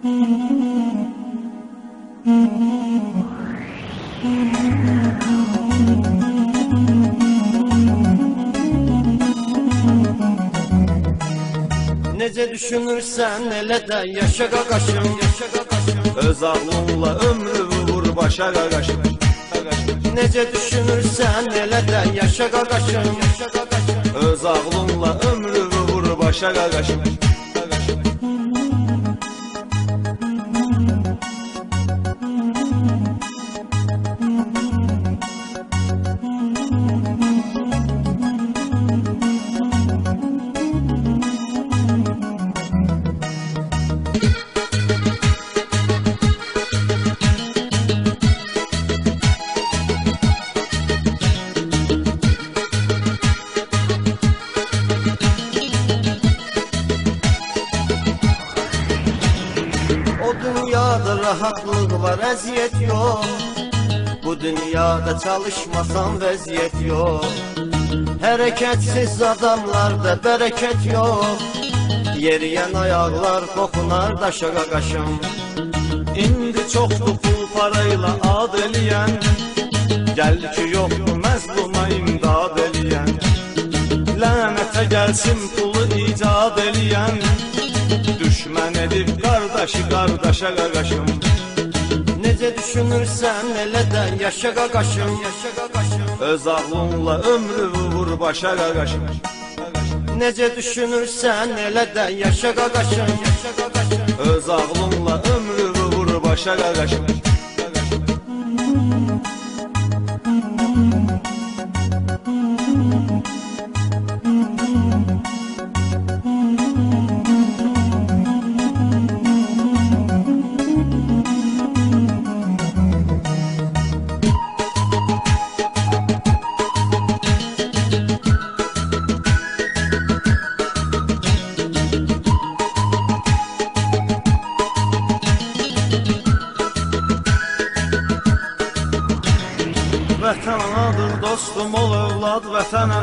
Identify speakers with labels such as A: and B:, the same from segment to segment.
A: Necə düşünürsən elə də yaşa qaqaşım, öz ağlınla ömrü vur başa qaqaşım. Necə düşünürsən elə də yaşa qaqaşım, öz ağlınla ömrü vur başa qaqaşım. Dünyada rahatlıq var, əziyyət yox. Bu dünyada çalışmasan vəziyyət yox. Hərəkətsiz adamlarda bərəkət yox. Yeriyən ayaqlar qoxunar daşa qaqaşım. İndi çoxdur pul parayla ad eləyən, gəl ki yoxdur məzluma imdad eləyən. Lənətə gəlsin pulu icad eləyən, düşmən edib qardaşı qardaşa qaqaşım. Necə düşünürsən elə də yaşa qaqaşım, öz ağlınla ömrü vur başa qaqaşım. Necə düşünürsən elə də yaşa qaqaşım, öz ağlınla ömrü vur başa qaqaşım. Vətən anadır dostum, ol övlad vətənə.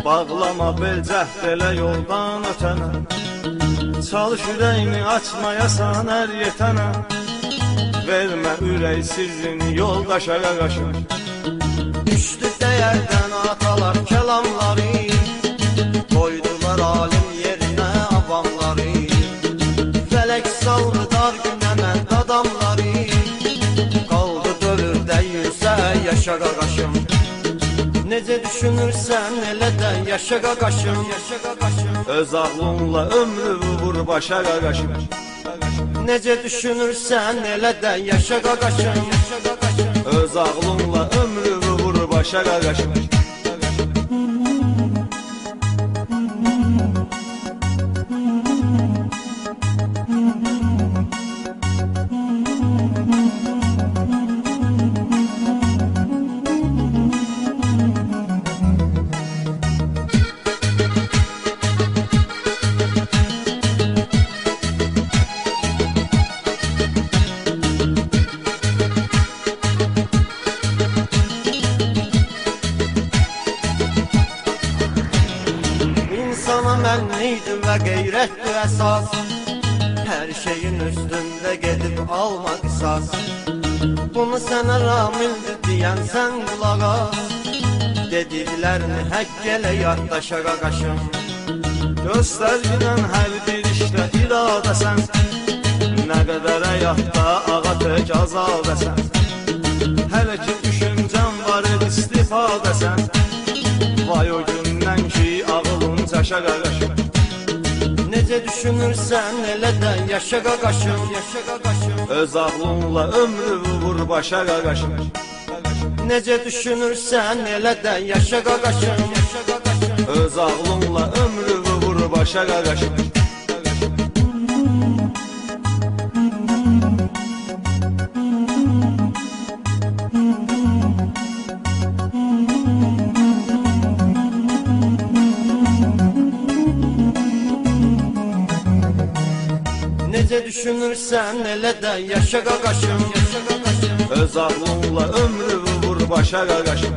A: Bağlama bel cəhd elə yoldan ötənə. Çalış ürəyini açmayasan hər yetənə. Vermə ürək sirrini yoldaşa qaqaşım. Düşdü dəyərdən atalar kəlamları, qoydular alim yerinə avamları. Fələk saldı dar günəmə dadamları, yaşa qaqaşım. Necə düşünürsən elə də yaşa qaqaşım, öz ağlınla ömrü vur başa qaqaşım. Necə düşünürsən elə də yaşa qaqaşım, öz ağlınla ömrü vur başa qaqaşım. Mənlidir və qeyrətdir əsas, hər şeyin üstündə gedib alma qisas. Bunu sənə ramildir deyən sən qulaq as, dediklərini həkk elə yaddaşa qaqaşım. Göstərginən hər bir işdə iradəsən, nə qədər həyatda ağa tək azadəsən. Hələ ki düşüncən var istifadəsən, vay o gündən ki ağılın çaşa qaqaşım. Necə düşünürsən elə də yaşa qaqaşım, öz ağlınla ömrü vur başa qaqaşım. Necə düşünürsən elə də yaşa qaqaşım, öz ağlınla ömrü vur başa qaqaşım. Necə düşünürsən elə də yaşa qaqaşım, öz ağlınla ömrü vur başa qaqaşım.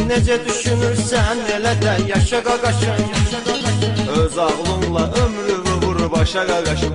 A: Necə düşünürsən elə də yaşa qaqaşım, öz ağlınla ömrü vur başa qaqaşım.